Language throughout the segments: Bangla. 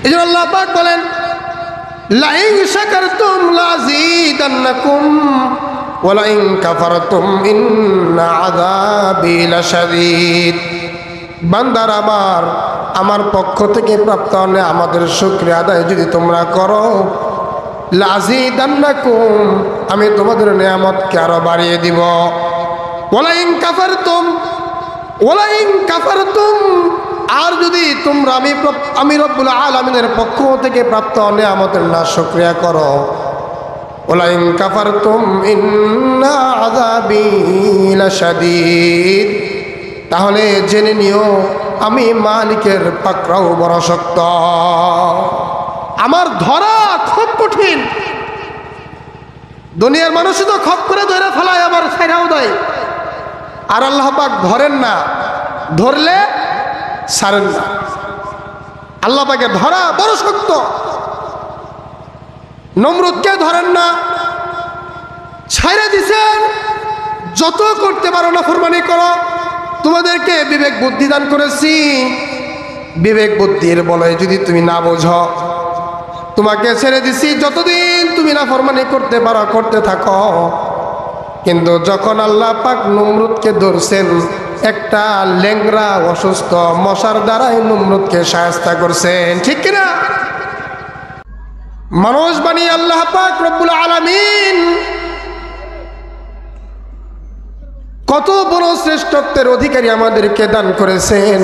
এজন্য আল্লাহ পাক বলেন লাইন শাকারতুম লাযীদান্নাকুম ওয়া লাইন কাফারতুম ইন্না আযাবি লাশাদীদ। বান্দার আমার পক্ষ থেকে প্রাপ্ত আমাদের শুকরিয়া আদায় যদি তোমরা করো, লাযীদান্নাকুম আমি তোমাদের নিয়ামতকে আরো বাড়িয়ে দিব। ওয়া লাইন কাফারতুম আর যদি তোমরা আমি রব্বুল আলামিনের পক্ষ থেকে প্রাপ্ত নিয়ামতের না শুকরিয়া করো, ওয়ালাইন কাফারতুম ইন্না আযাবি লাশাদীদ, তাহলে জেনে নিও আমি মালিকের পাকড়াও বড় শক্ত, আমার ধরা খুব কঠিন। দুনিয়ার মানুষই তো খপ করে ধরে ফেলায়, আবার ছাইরাও দেয়, আর আল্লাহ পাক ধরেন না, ধরলে ছাড়েন না। আল্লাহ পাকে ধরা বড় শক্ত। নমরুদকে ধরেন না, ছাইরা দিছেন, যত করতে পারো নাফরমানি করো, তোমাদেরকে বিবেক বুদ্ধি দান করেছি, বিবেক বুদ্ধির বলে যদি তুমি না বোঝো, তোমাকে ছেড়ে দিছি, যতদিন তুমি নাফরমানি করতে পারো করতে থাকো। কিন্তু যখন আল্লাহ পাক নমরুদকে ধরছেন, একটা ল্যাংড়া অসুস্থ মশার দ্বারাই নমরুদকে শায়েস্তা করছেন, ঠিক কিনা? মানুষ বানিয়ে আল্লাহ পাক রব্বুল আলামিন কত বড় শ্রেষ্ঠত্বের অধিকারী আমাদেরকে দান করেছেন।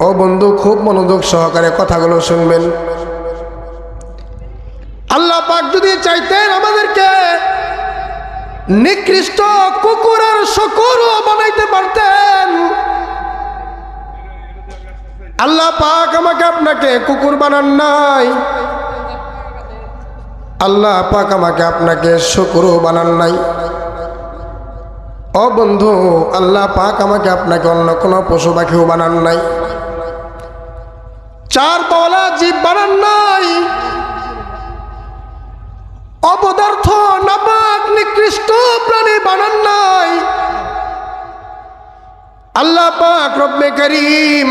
ও বন্ধু, খুব মনোযোগ সহকারে কথাগুলো শুনবেন। আল্লাহ পাক যদি চাইতেন আমাদেরকে নিকৃষ্ট কুকুরের শকুরও বানাইতে পারতেন। আল্লাহ পাক আমাকে আপনাকে কুকুর বানান নাই, আল্লাহ পাক আমাকে আপনাকে শকুরও বানান নাই। ও বন্ধু, আল্লাহ পাক আমাকে আপনাকে অন্য কোনো পশু পাখিও বানান নাই, চার পাওয়ালা জীব বানান নাই, অপদার্থ নাপাক নিকৃষ্ট প্রাণী বানান নাই। আল্লাহ পাক রব্বে করিম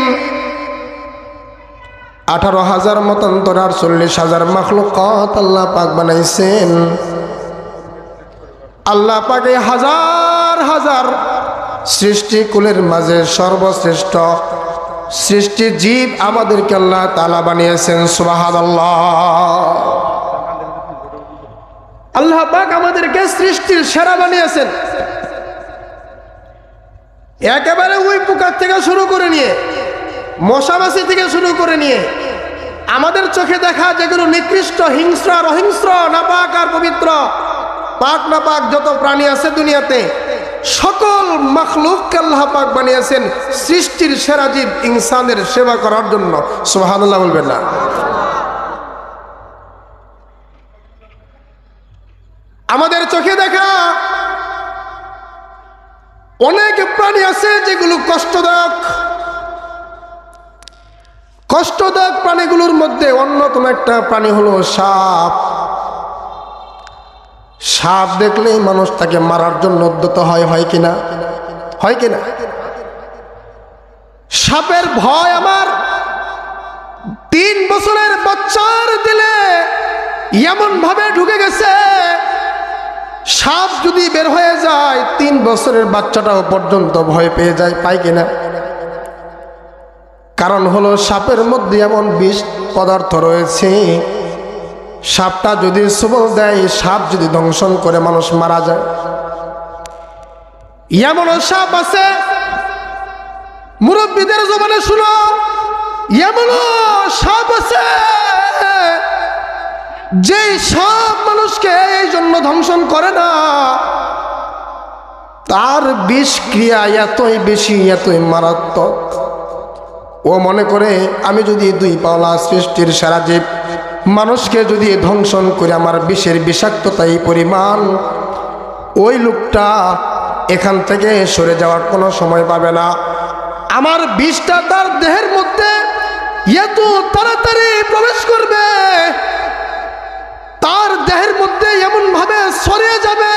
18,000 মতান্তর 48,000 মাখলুকাত আল্লাহ পাক বানাইছেন। আল্লাহ পাক এই হাজার হাজার সৃষ্টি কুলের মাঝে সর্বশ্রেষ্ঠ সৃষ্টি জীব আমাদেরকে আল্লাহ তাআলা বানিয়েছেন। সুবহানাল্লাহ। আল্লাহ পাক আমাদেরকে সৃষ্টির সেরা বানিয়েছেন। একেবারে ওই পোকার থেকে শুরু করে নিয়ে, মশা মাছি থেকে শুরু করে নিয়ে, আমাদের চোখে দেখা যেগুলো নিকৃষ্ট, হিংস্র আর অহিংস্র, নাপাক আর পবিত্র, পাক নাপাক যত প্রাণী আছে দুনিয়াতে, সকল মাখলুককে আল্লাহ পাক বানিয়েছেন সৃষ্টির সেরা জীব ইনসানের সেবা করার জন্য। সুবহানাল্লাহ বলবেন না? আমাদের চোখে দেখা অনেক প্রাণী আছে যেগুলো কষ্টদায়ক। কষ্টদায়ক প্রাণীগুলোর মধ্যে অন্যতম একটা প্রাণী হলো সাপ। সাপ দেখলে মানুষ তাকে মারার জন্য উদ্যত হয়, হয় কিনা? হয় কিনা? সাপের ভয় আমার 3 বছরের বাচ্চার দিলে এমন ভাবে ঢুকে গেছে, সাপ যদি বের হয়ে যায় 3 বছরের বাচ্চাটাও পর্যন্ত ভয় পেয়ে যায়, পায় কিনা? কারণ হলো সাপের মধ্যে এমন বিষ পদার্থ রয়েছে, সাপটা যদি সবল দেয়, সাপ যদি দংশন করে মানুষ মারা যায়। এমন সাপ আছে, মুরব্বীদের জবানে শুনো, এমন সাপ আছে যে সাপ মানুষকে এই জন্য ধ্বংসন করে না, তার বিষ ক্রিয়া এতই বেশি, এতই মারাত্মক। ও মনে করে আমি যদি 2 পাওলা সৃষ্টির সারা জীব মানুষকে যদি ধ্বংসন করে আমার বিষের বিষাক্ততা এই পরিমাণ, ওই লোকটা এখান থেকে সরে যাওয়ার কোনো সময় পাবে না। আমার বিষটা তার দেহের মধ্যে এত তাড়াতাড়ি প্রবেশ করবে, তার দেহের মধ্যে এমন ভাবে ছড়িয়ে যাবে,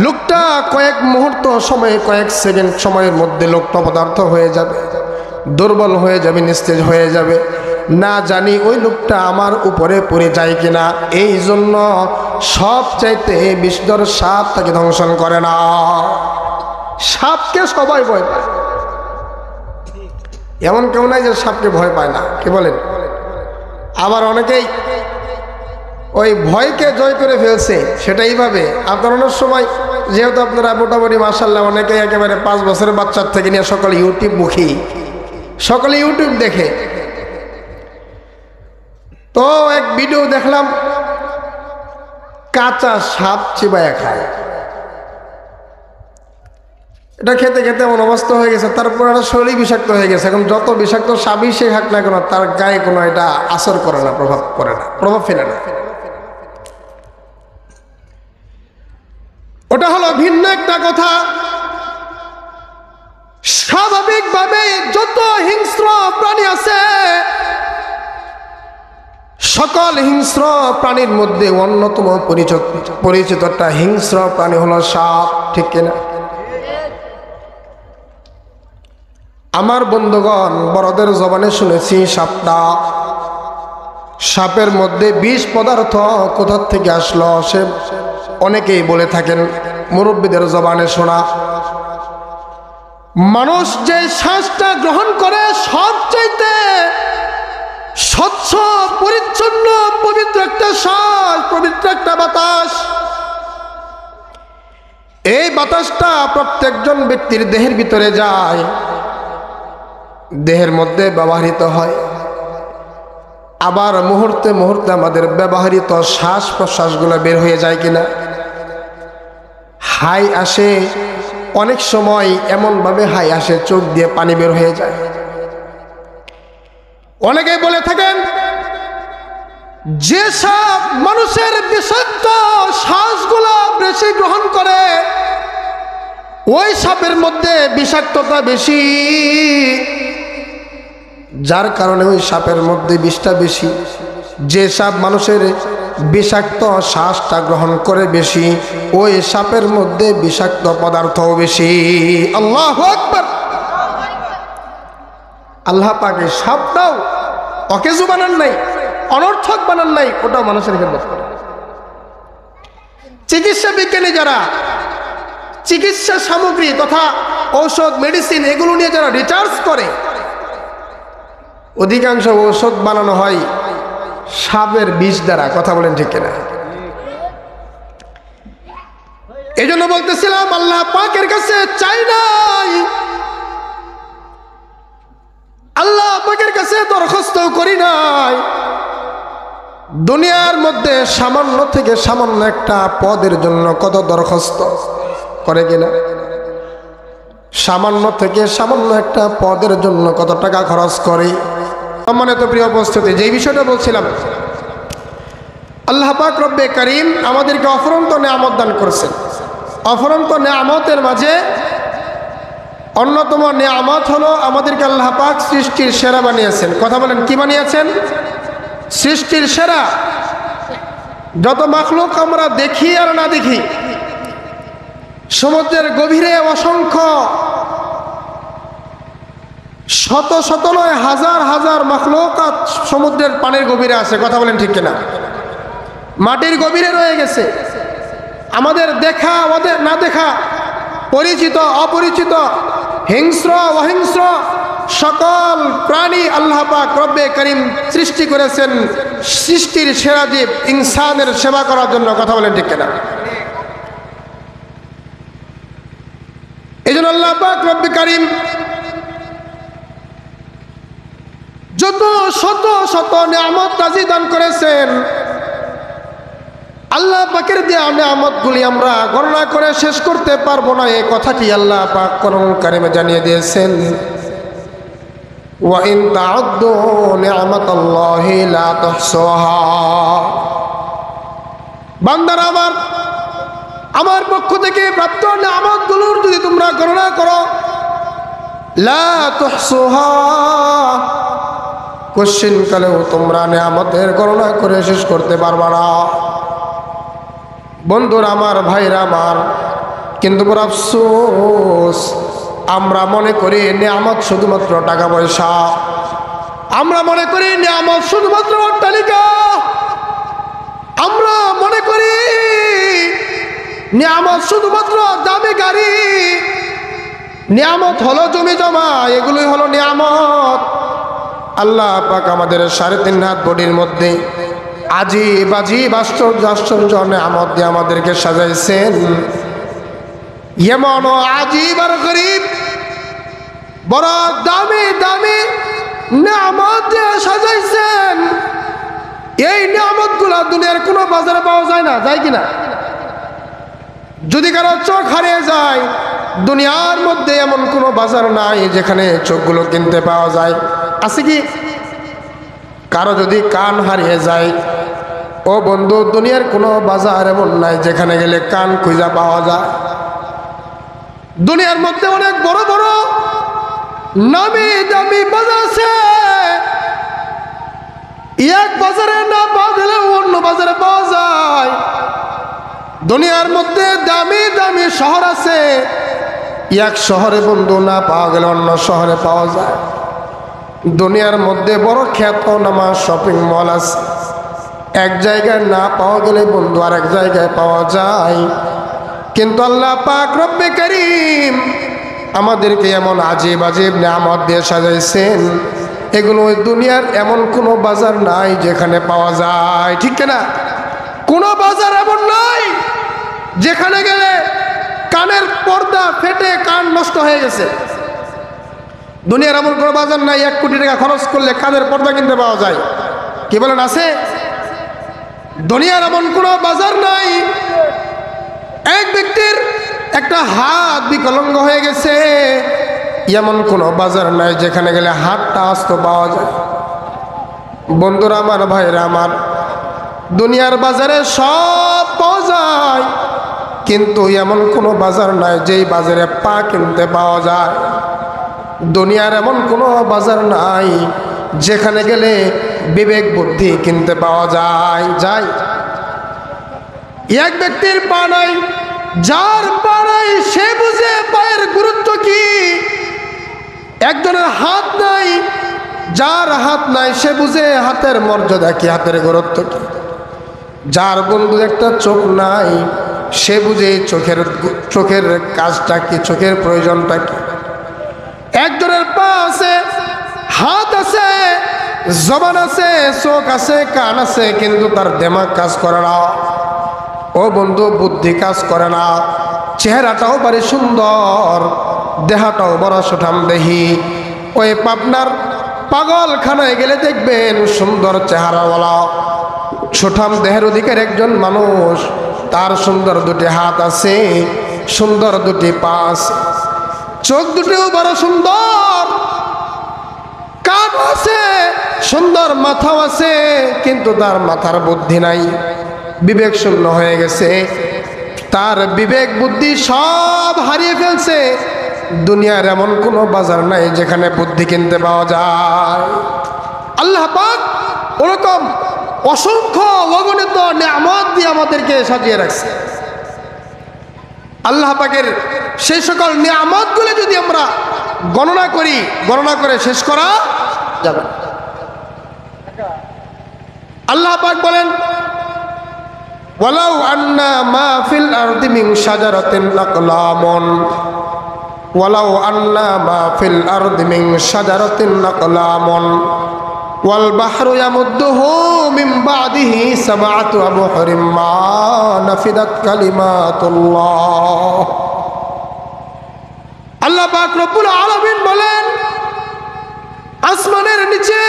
লোকটা কয়েক মুহূর্ত সময়ে, কয়েক সেকেন্ড সময়ের মধ্যে লোকটা পদার্থ হয়ে যাবে। দুর্বল হয়ে যাবে, নিস্তেজ হয়ে যাবে, না জানি ওই লোকটা আমার উপরে পড়ে যায় কিনা। এই জন্য সবচাইতে বিষধর সাপ তাকে ধ্বংসন করে না। সাপকে সবাই ভয় পায়, এমন কেউ নাই যে সাপকে ভয় পায় না, কি বলেন? আবার অনেকেই ওই ভয়কে জয় করে ফেলছে, সেটা এইভাবে আপনার অনেক সময়, যেহেতু আপনারা মোটামুটি মাশাআল্লাহ অনেকেই একেবারে 5 বছরের বাচ্চার থেকে নিয়ে সকলে ইউটিউব মুখী, সকলে ইউটিউব দেখে। তো এক ভিডিও দেখলাম, কাঁচা সাপ চিবায়া খায়। এটা খেতে খেতে এমন অবস্থা হয়ে গেছে, তারপর একটা শরীর বিষাক্ত হয়ে গেছে। এখন যত বিষাক্ত সাপই সে খাক না কেন, তার গায়ে কোনো এটা আসর করে না, প্রভাব করে না, প্রভাব ফেলে না। ওটা হলো ভিন্ন একটা কথা। স্বাভাবিকভাবে যত হিংস্র প্রাণী আছে, সকল হিংস্র প্রাণীর মধ্যে অন্যতম পরিচিত একটা হিংস্র প্রাণী হলো সাপ, ঠিক কিনা? আমার বন্ধুগণ, বড়দের জবানে শুনেছি সাপের মধ্যে বিষ পদার্থ কোথা থেকে আসলো, সে অনেকেই বলে থাকেন, মুরব্বীদের জবানে শোনা। মানুষ যে শ্বাসটা গ্রহণ করে সবচাইতে স্বচ্ছ, পরিচ্ছন্ন, পবিত্র একটা শ্বাস, পবিত্র একটা বাতাস। এই বাতাসটা প্রত্যেকজন ব্যক্তির দেহের ভিতরে যায়, দেহের মধ্যে ব্যবহৃত হয়। আবার মুহূর্তে মুহূর্তে আমাদের ব্যবহৃত শ্বাস প্রশ্বাসগুলো বের হয়ে যায় কিনা। হাই আসে, অনেক সময় এমনভাবে হাই আসে চোখ দিয়ে পানি বের হয়ে যায়। অনেকে বলে থাকেন, যে সাপ মানুষের বিষাক্ত শ্বাসগুলো বেশি গ্রহণ করে, ওই সাপের মধ্যে বিষাক্ততা বেশি, যার কারণে ওই সাপের মধ্যে বিষটা বেশি। যে সাপ মানুষের বিষাক্ত শ্বাসটা গ্রহণ করে বেশি, ওই সাপের মধ্যে বিষাক্ত পদার্থও বেশি। আল্লাহু আকবার। আল্লাহ পাক এই সাপটাও অকেজো বানান নাই, অনর্থক বানান নাই, ওটাও মানুষের খেদমত করে। চিকিৎসা বিজ্ঞানী যারা চিকিৎসা সামগ্রী তথা ঔষধ, মেডিসিন এগুলো নিয়ে যারা রিসার্চ করে, অধিকাংশ ঔষধ বানানো হয় সাপের বিষ দ্বারা। কথা বলেন ঠিক কিনা? এই জন্য বলতেছিলাম, আল্লাহ পাকের কাছে চাই নাই, আল্লাহ পাকের কাছে দরখাস্ত করি নাই। দুনিয়ার মধ্যে সামান্য থেকে সামান্য একটা পদের জন্য কত দরখাস্ত করে কিনা? সামান্য থেকে সামান্য একটা পদের জন্য কত টাকা খরচ করে। সম্মানিত প্রিয় উপস্থিতি, যে বিষয়টা বলছিলাম, আল্লাহ পাক রব্বে কারীম আমাদেরকে অফুরন্ত নেয়ামত দান করেছেন। অফুরন্ত নেয়ামতের মাঝে অন্যতম নেয়ামত হলো আমাদেরকে আল্লাহ পাক সৃষ্টির সেরা বানিয়েছেন। কথা বলেন, কি বানিয়েছেন? সৃষ্টির সেরা। যত মাখলুক আমরা দেখি আর না দেখি, সমুদ্রের গভীরে অসংখ্য শত শত নয় হাজার হাজার মাখলুকাত সমুদ্রের পানির গভীরে আছে। কথা বলেন ঠিক কিনা? মাটির গভীরে রয়ে গেছে। আমাদের দেখা, আমাদের না দেখা, পরিচিত অপরিচিত, হিংস্র অহিংস্র সকল প্রাণী আল্লাহ পাক রব্বে কারীম সৃষ্টি করেছেন সৃষ্টির সেরা জীব ইনসানের সেবা করার জন্য। কথা বলেন ঠিক কিনা? এই জন্য আল্লাহ পাক রব্বে কারীম যত শত শত নিয়ামত রাজি দান করেছেন, আল্লাহ পাকের দেয়া নিয়ামতগুলি আমরা গণনা করে শেষ করতে পারবো না। এই কথাটি আল্লাহ পাক কোরআন কারিমে জানিয়ে দিয়েছেন, ওয়া ইন তা'উদ্দু নি'মাতাল্লাহি লা তুহসুহা। বান্দারা আমার পক্ষ থেকে প্রাপ্ত নিয়ামতগুলোর যদি তোমরা গণনা করো, লা তুহসুহা, কোশ্চিন কালেও তোমরা নিয়ামতের গণনা করে শেষ করতে পারবা না। বন্ধুরা আমার, ভাইরা আমার, কিন্তু বড় আফসোস, আমরা মনে করি নিয়ামত শুধুমাত্র টাকা পয়সা, আমরা মনে করি নিয়ামত শুধুমাত্র অট্টালিকা, আমরা মনে করি নিয়ামত শুধুমাত্র দামি গাড়ি, নিয়ামত হলো জমি জমা, এগুলোই হলো নিয়ামত। আল্লাহ পাক আমাদের 3.5 হাত বডির মধ্যে আজিব আজিব আশ্চর্য আশ্চর্য নিয়ামত দিয়ে আমাদেরকে সাজাইছেন। এমন আজিব আর গরিব বড় দামি দামি নিয়ামত দিয়ে সাজাইছেন। এই নিয়ামতগুলো দুনিয়ার কোনো বাজারে পাওয়া যায় না, যায় কিনা? যদি কারো চোখ হারিয়ে যায়, দুনিয়ার মধ্যে এমন কোনো বাজার নাই যেখানে চোখগুলো কিনতে পাওয়া যায়, আছে কি? কারো যদি কান হারিয়ে যায়, ও বন্ধু, দুনিয়ার কোনো বাজার এমন নাই যেখানে গেলে কান খুঁজা পাওয়া যায়। দুনিয়ার মধ্যে অনেক বড় বড় নামি দামি বাজার আছে, এক বাজারে না পাওয়া গেলে অন্য বাজারে পাওয়া যায়। দুনিয়ার মধ্যে দামি দামি শহর আছে, এক শহরে বন্ধু না পাওয়া গেলে অন্য শহরে পাওয়া যায়। দুনিয়ার মধ্যে বড় খ্যাতনামা শপিং মল আছে, এক জায়গায় না পাওয়া গেলে বন্ধু আর এক জায়গায় পাওয়া যায়। কিন্তু আল্লাহ পাক রব্বে করিম আমাদেরকে এমন আজিব আজিব নিয়ামত দিয়ে সাজাইছেন, এগুলো ওই দুনিয়ার এমন কোনো বাজার নাই যেখানে পাওয়া যায়, ঠিক কিনা? কোনো বাজার এমন নাই যেখানে গেলে কানের পর্দা ফেটে কান নষ্ট হয়ে গেছে। দুনিয়ার এমন কোনো বাজার নাই 1 কোটি টাকা খরচ করলে কানের পর্দা কিনতে পাওয়া যায়, কি বলেন, আছে? দুনিয়ার এমন কোনো বাজার নাই এক ব্যক্তির একটা হাত বিকলাঙ্গ হয়ে গেছে, এমন কোনো বাজার নাই যেখানে গেলে হাতটা আস্ত পাওয়া যায়। বন্ধুরা আমার, ভাইরা আমার, দুনিয়ার বাজারে সব পাওয়া যায়, কিন্তু এমন কোনো বাজার নাই যেই বাজারে পা কিনতে পাওয়া যায়। দুনিয়ার এমন কোনো বাজার নাই যেখানে গেলে বিবেক বুদ্ধি কিনতে পাওয়া যায়। এক ব্যক্তির পা নাই, যার পা নাই সে বুঝে পায়ের গুরুত্ব কি। একজনের হাত নাই, যার হাত নাই সে বুঝে হাতের মর্যাদা কি, হাতের গুরুত্ব কি। যার বন্ধু একটা চোখ নাই, সে বুঝে চোখের কাজটা কি, চোখের প্রয়োজনটা কি। একজনের পা আছে, হাত আছে, জবান আছে, চোখ আছে, কান আছে, কিন্তু তার দিমাগ কাজ করে না। ও বন্ধু, বুদ্ধি কাজ করে না। চেহারাটাও বাড়ি সুন্দর, দেহাটাও বড় সুঠাম দেহি। ওই পাবনার পাগলখানায় গেলে দেখবেন সুন্দর চেহারাওয়ালা সুঠাম দেহের অধিকার একজন মানুষ, তার সুন্দর 2টি হাত আছে, সুন্দর 2টি পা আছে, চোখ দুটিও বড় সুন্দর, কান আছে, সুন্দর মাথাও আছে, কিন্তু তার মাথার বুদ্ধি নাই, বিবেক শূন্য হয়ে গেছে। তার বিবেক বুদ্ধি সব হারিয়ে ফেলছে। দুনিয়ার এমন কোনো বাজার নাই যেখানে বুদ্ধি কিনতে পাওয়া যায়। আল্লাহ পাক ওরকম অসংখ্য অগণিত নিয়ামত দিয়ে আমাদেরকে সাজিয়ে রাখছে। আল্লাহ পাকের সেই সকল নিয়ামতগুলো যদি আমরা গণনা করি, গণনা করে শেষ করা যাবে। আল্লাহ পাক বলেন, ওয়ালাউ আন্না মা ফিল আরদি মিন শাজারাতিন আকলামুন, ওয়ালাউ আন্না মা ফিল আরদি মিন শাজারাতিন আকলামুন ওয়াল বাহরু ইয়ামুদ্দুহু মিন বাদিহি সাবআতু আবহুরিম মা নাফিদাত কালিমাতুল্লাহ। আল্লাহ পাক রব্বুল আলামিন বলেন, আসমানের নিচে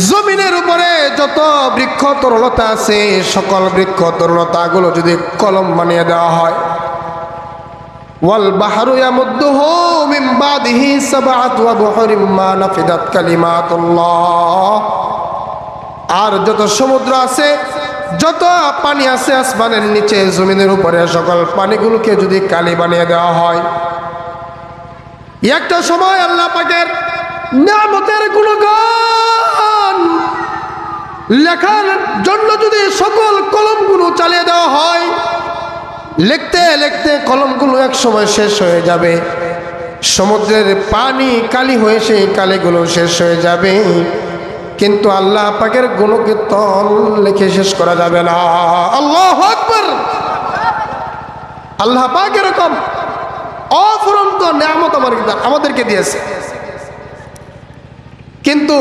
জমিনের উপরে যত বৃক্ষ তরলতা আছে, সকল বৃক্ষ তরলতাগুলো যদি কলম বানিয়ে দেওয়া হয়, ওয়াল বাহরু ইয়ামুদ্দুহু মিন বাদিহি সাবআতু আবহুরিম মা নাফিদাত কালিমাতুল্লাহ। আর যত সমুদ্র আছে, যত পানি আছে আসমানের নিচে জমিনের উপরে, সকল পানিগুলোকে যদি কালি বানিয়ে দেওয়া হয়, একটা সময় আল্লাহ পাকের নিয়ামতের গুণগান লেখার জন্য যদি সকল কলমগুলো চালিয়ে দেওয়া হয়, লিখতে লিখতে কলমগুলো এক সময় শেষ হয়ে যাবে। সমুদ্রের পানি কালি হয়ে সেই কালিগুলো শেষ হয়ে যাবে, কিন্তু আল্লাহ পাকের গুণকীর্তন লিখে শেষ করা যাবে না। আল্লাহু আকবার। আল্লাহ পাক এরকম অফুরন্ত নিয়ামত আমাদেরকে দিয়েছে, কিন্তু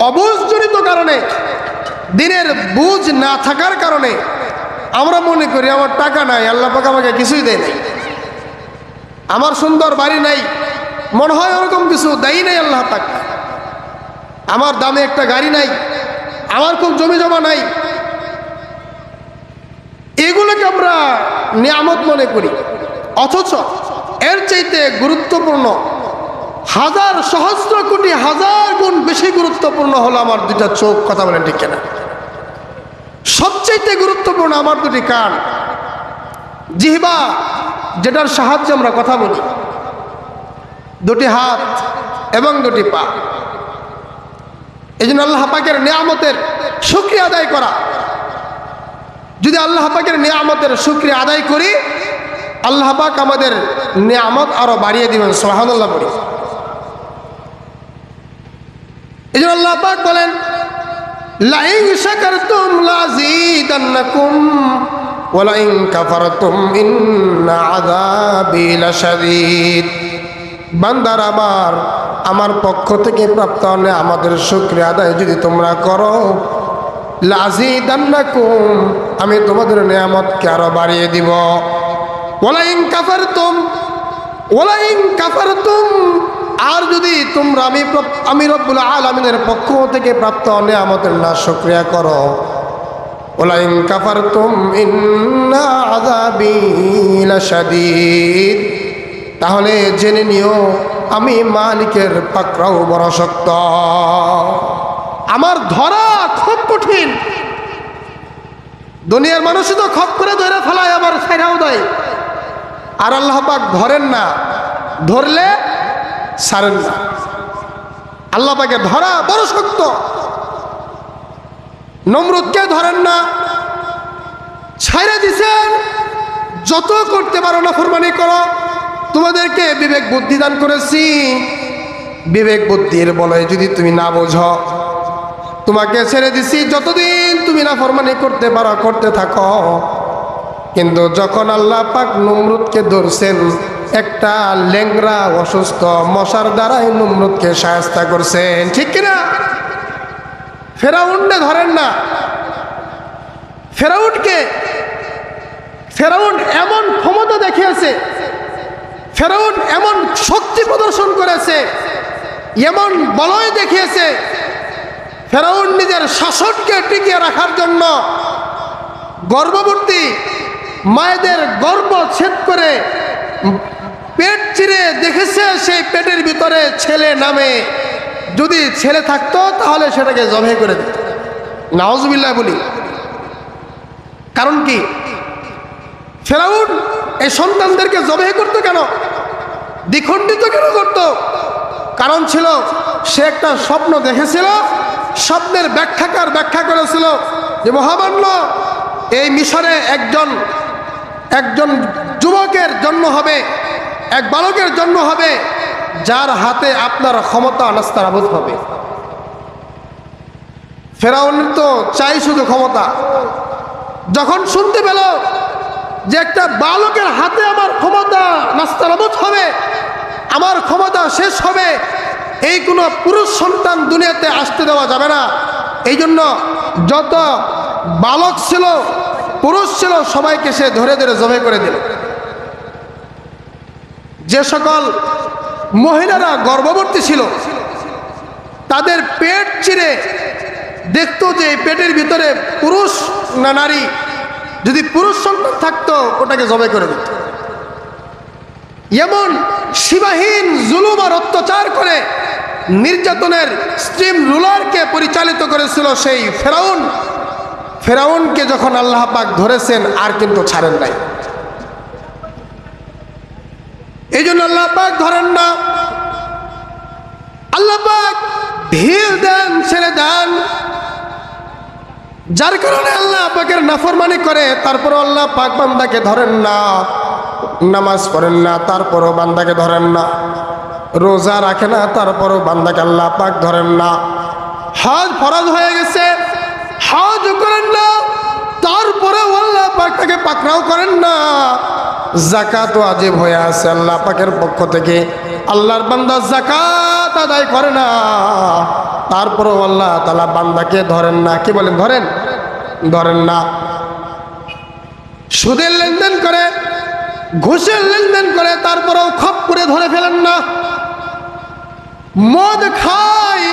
অবুঝজনিত কারণে, দিনের বুঝ না থাকার কারণে আমরা মনে করি আমার টাকা নাই, আল্লাহ পাক আমাকে কিছুই দেয় নাই, আমার সুন্দর বাড়ি নাই, মনে হয় ওরকম কিছু দেয় নাই আল্লাহ পাক, আমার দামে একটা গাড়ি নাই, আমার খুব জমি জমা নাই, এগুলোকে আমরা নিয়ামত মনে করি। অথচ এর চাইতে গুরুত্বপূর্ণ হাজার সহস্র কোটি হাজার গুণ বেশি গুরুত্বপূর্ণ হলো আমার দুটা চোখ। কথা বলেন ঠিক কিনা? সবচাইতে গুরুত্বপূর্ণ আমার দুটি কান, জিহ্বা যেটার সাহায্যে আমরা কথা বলি, দুটি হাত এবং দুটি পা। এই জন্য আল্লাহ পাকের নিয়ামতের শুকরিয়া আদায় করা। যদি আল্লাহ পাকের নিয়ামতের শুকরিয়া আদায় করি, আল্লাহ পাক আমাদের নিয়ামত আরো বাড়িয়ে দিবেন। সুবহানাল্লাহ বলি। এই জন্য আল্লাহ পাক বলেন, লাইন শাকারতুম লাযীদান্নাকুম ওয়া লাইন কাফারতুম ইন্না আযাবি লাশাদীদ। বান্দার আমার পক্ষ থেকে প্রাপ্ত আমাদের শুকরিয়া আদায় যদি তোমরা করো, লাযীদান্নাকুম, আমি তোমাদের নিয়ামতকে আরো বাড়িয়ে দিব। ওয়া লাইন কাফারতুম, আর যদি তোমরা আমি রব্বুল আলামিনের পক্ষ থেকে প্রাপ্ত নিয়ামতের না শুকরিয়া করো, ওয়া লাইন কাফারতুম ইন্না আযাবি লাশাদীদ, তাহলে জেনে নিও আমি মালিকের পাকড়াও বড় শক্ত, আমার ধরা খুব কঠিন। দুনিয়ার মানুষই তো খপ করে ধরে ফেলায়, আবার ছাইরাও দেয়, আর আল্লাহ পাক ধরেন না, ধরলে ছাড়েন না। আল্লাহ পাকে ধরা বড় শক্ত। নমরুদকে ধরেন না, ছাইরা দিছেন, যত করতে পারো না ফরমানি করো, তোমাদেরকে বিবেক বুদ্ধি দান করেছি, বিবেক বুদ্ধির বলয় যদি তুমি না বোঝো, তোমাকে ছেড়ে দিছি, যতদিন তুমি না ফরমানি করতে পারো করতে থাকো। কিন্তু যখন আল্লাহ পাক নমরুদকে ধরছেন, একটা ল্যাংরা অসুস্থ মশার দ্বারাই নমরুদকে শায়েস্তা করছেন, ঠিক কিনা? ফেরাউনকে ধরেন না। ফেরাউন এমন ক্ষমতা দেখিয়েছে, ফেরাউন এমন শক্তি প্রদর্শন করেছে, এমন বলয় দেখিয়েছে, ফেরাউন নিজের শাসনকে টিকিয়ে রাখার জন্য গর্ভবতী মায়েদের গর্ভ ছেদ করে পেট চিরে দেখেছে, সেই পেটের ভিতরে ছেলে নামে, যদি ছেলে থাকতো তাহলে সেটাকে জবাই করে দিত। নাউজুবিল্লাহ বলি। কারণ কি? ফেরাউন এই সন্তানদেরকে জবাই করতো কেন? দ্বিখণ্ডিত কেন করত? কারণ ছিল, সে একটা স্বপ্ন দেখেছিল, স্বপ্নের ব্যাখ্যা করেছিল যে মহামান্য এই মিশরে একজন যুবকের জন্ম হবে, এক বালকের জন্ম হবে, যার হাতে আপনার ক্ষমতা নাস্তানাবুদ হবে। ফেরাউন তো চাই শুধু ক্ষমতা। যখন শুনতে পেল যে একটা বালকের হাতে আমার ক্ষমতা নাস্তানাবুদ হবে, আমার ক্ষমতা শেষ হবে, এই কোনো পুরুষ সন্তান দুনিয়াতে আসতে দেওয়া যাবে না। এই জন্য যত বালক ছিল, পুরুষ ছিল, সবাইকে সে ধরে ধরে জবাই করে দিল। যে সকল মহিলারা গর্ভবতী ছিল, তাদের পেট চিরে দেখতো যে পেটের ভিতরে পুরুষ না নারী, যদি পুরুষ সন্তান থাকতো ওটাকে জবাই করে দিত। এমন সীমাহীন জুলুম আর অত্যাচার করে নির্যাতনের স্ট্রিম রুলারকে পরিচালিত করেছিল সেই ফেরাউন। ফেরাউনকে যখন আল্লাহ পাক ধরেছেন, আর কিন্তু ছাড়েন নাই। এই জন্য আল্লাহ পাক ধরেন না, আল্লাহ পাক ঢিল দেন, ছেড়ে দেন, যার কারণে আল্লাহ পাকের নাফরমানি করে, তারপর আল্লাহ পাক বান্দাকে ধরেন না। নামাজ পড়েন না তারপরও বান্দাকে ধরেন না, রোজা রাখে না তারপরও বান্দাকে আল্লাহ পাক ধরেন না, হজ ফরজ হয়ে গেছে হজ করেন না তারপরেও আল্লাহ পাক তাকে পাকড়াও করেন না, যাকাত ওয়াজিব হয়ে আছে আল্লাহ পাকের পক্ষ থেকে, আল্লাহর বান্দা যাকাত আদায় করে না তারপরেও আল্লাহ তাআলা বান্দাকে ধরেন না। কি বলেন? ধরেন না। সুদের লেনদেন করে, ঘুষের লেনদেন করে তারপরেও খপ করে ধরে ফেলেন না। মদ খায়,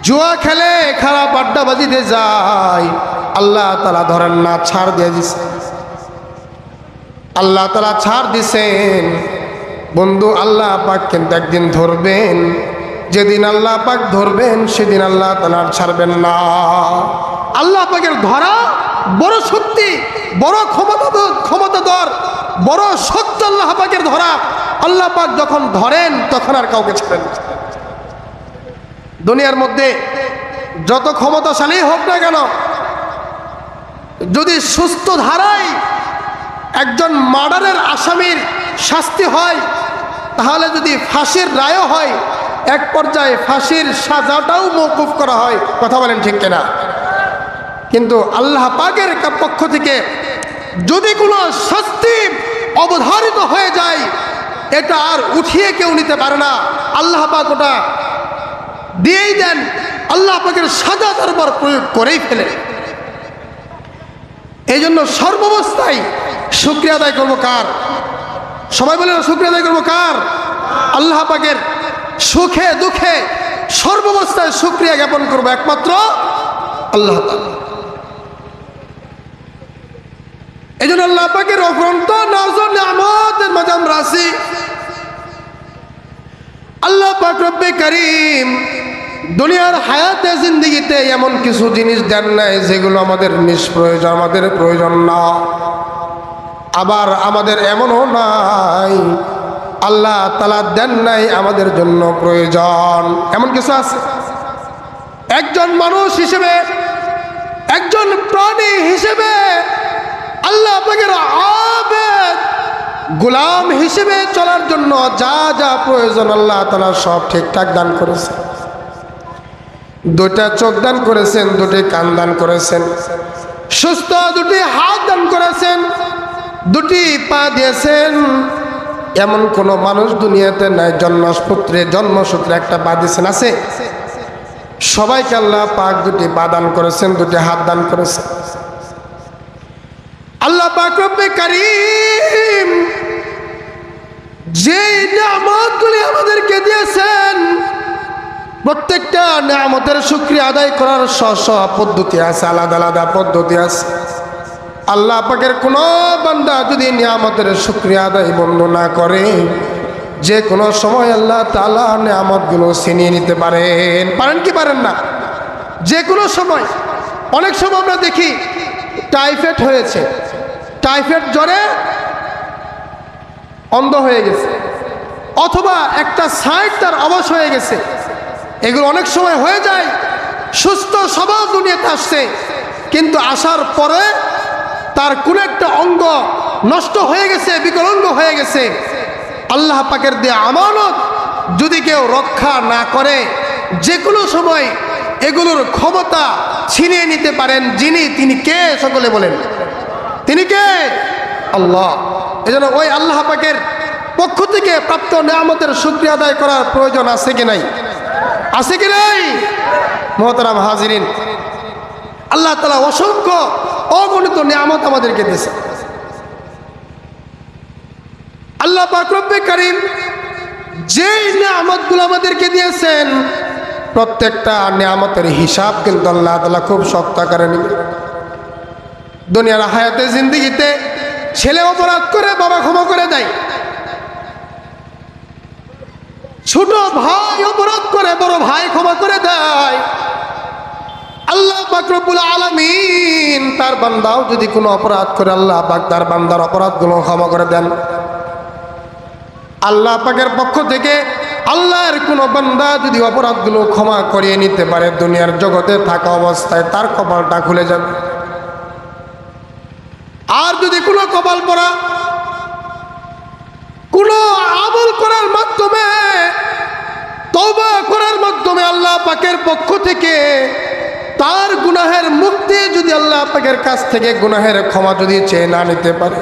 জুয়া খেলে, খারাপ আড্ডাবাজিতে যায়, আল্লাহ তাআলা ধরেন না, ছাড় দিয়ে দিছে। আল্লাহ তাআলা ছাড় দিছেন বন্ধু, আল্লাহ পাক কিন্তু একদিন ধরবেন, যেদিন আল্লাহ পাক ধরবেন সেদিন আল্লাহ তাআলা ছাড়বেন না। আল্লাহ পাকের ধরা বড় শক্তি, বড় ক্ষমতাধর, বড় সত্য আল্লাহ পাকের ধরা। আল্লাহ পাক যখন ধরেন তখন আর কাউকে ছাড়েন না। দুনিয়ার মধ্যে যত ক্ষমতাশালী হোক না কেন, যদি সুস্থ ধারায় একজন মার্ডারের আসামির শাস্তি হয়, তাহলে যদি ফাঁসির রায়ও হয়, এক পর্যায়ে ফাঁসির সাজাটাও মওকুফ করা হয়। কথা বলেন ঠিক কিনা? কিন্তু আল্লাহ পাকের পক্ষ থেকে যদি কোনো শাস্তি অবধারিত হয়ে যায়, এটা আর উঠিয়ে কেউ নিতে পারে না। আল্লাহ পাক ওটা দিয়েই দেন, আল্লাহ পাকের সাজা তার উপর প্রয়োগ করেই ফেলে। এই জন্য সর্বাবস্থায় শুকরিয়া আদায় করবো কার? সবাই বলে শুকরিয়া আদায় করবো কার? আল্লাহ পাকের। সুখে দুঃখে সর্বাবস্থায় শুকরিয়া জ্ঞাপন করবো একমাত্র আল্লাহ তাআলা। এই জন্য আল্লাহ পাকের অফরন্ত নজর নিয়ামতের মাঝে আমরা আছি। আল্লাহ পাক রব্বে কারীম দুনিয়ার হায়াতে জিন্দেগিতে এমন কিছু জিনিস দেন নাই যেগুলো আমাদের নিষ্প্রয়োজন, আমাদের প্রয়োজন না। আবার আমাদের এমনও নাই আল্লাহ তাআলা দেন নাই আমাদের জন্য প্রয়োজন, এমন কিছু আছে? একজন মানুষ হিসেবে, একজন প্রাণী হিসেবে, আল্লাহ পাকের আবেদ গোলাম হিসেবে চলার জন্য যা যা প্রয়োজন আল্লাহ তাআলা সব ঠিকঠাক দান করেছেন। দুটা চোখ দান করেছেন, দুটি কান দান করেছেন, সুস্থ দুটি হাত দান করেছেন, দুটি পা দিয়েছেন। এমন কোন মানুষ দুনিয়াতে নাই জন্মসূত্রে একটা পা দিয়েছেন, আছে? সবাইকে আল্লাহ পাক দুটি পা দান করেছেন, দুটি হাত দান করেছেন। আল্লাহ পাক রব্বে কারীম যে নিয়ামতগুলি আমাদেরকে দিয়েছেন, প্রত্যেকটা নিয়ামতের শুকরিয়া আদায় করার স্ব পদ্ধতি আছে, আলাদা আলাদা পদ্ধতি আছে। আল্লাহ পাকের কোন বান্দা যদি নিয়ামতের শুকরিয়া আদায় বন্ধ না করে, যে কোনো সময় আল্লাহ তাআলা নিয়ামতগুলো ছিনিয়ে নিতে পারেন। পারেন কি পারেন না? যে কোনো সময়। অনেক সময় আমরা দেখি টাইফয়েড হয়েছে, টাইফয়েড জ্বরে অন্ধ হয়ে গেছে, অথবা একটা সাইড তার অবশ হয়ে গেছে। এগুলো অনেক সময় হয়ে যায়। সুস্থ সবল দুনিয়াতে আসছে, কিন্তু আসার পরে তার কোন একটা অঙ্গ নষ্ট হয়ে গেছে, বিকলাঙ্গ হয়ে গেছে। আল্লাহ পাকের দেয়া আমানত যদি কেউ রক্ষা না করে, যে কোনো সময় এগুলোর ক্ষমতা ছিনিয়ে নিতে পারেন যিনি, তিনি কে? সকলে বলেন, তিনি কে? আল্লাহ। এজন্য ওই আল্লাহ পাকের পক্ষ থেকে প্রাপ্ত নিয়ামতের শুকরিয়া আদায় করার প্রয়োজন আছে কি নাই? আছে কি নাই? মুহতারাম হাজিরিন, আল্লাহ তাআলা অসংখ্য অগণিত নিয়ামত আমাদেরকে দিয়েছেন। আল্লাহ পাক রব্বে কারীম যেই নিয়ামতগুলো আমাদেরকে দিয়েছেন, প্রত্যেকটা নিয়ামতের হিসাব কিন্তু আল্লাহ তাআলা খুব শক্ত আকারে নেবেন। দুনিয়ার হায়াতে জিন্দেগিতে ছেলে অপরাধ করে বাবা ক্ষমা করে দেয়, ছোট ভাই অপরাধ করে বড় ভাই ক্ষমা করে দেয়। আল্লাহ পাক রব্বুল আলামিন তার বান্দাও যদি কোনো অপরাধ করে, আল্লাহ পাক তার বান্দার অপরাধগুলো ক্ষমা করে দেন। আল্লাহ পাকের পক্ষ থেকে আল্লাহর কোনো বান্দা যদি অপরাধগুলো ক্ষমা করিয়ে নিতে পারে, দুনিয়ার জগতে থাকা অবস্থায় তার কপালটা খুলে যাবে। আর যদি কোনো কপাল পরা কোনো আমল করার মাধ্যমে, তওবা করার মাধ্যমে আল্লাহ পাকের পক্ষ থেকে তার গুনাহের মুক্তি যদি আল্লাহ পাকের কাছ থেকে গুনাহের ক্ষমা যদি চেয়ে না নিতে পারে,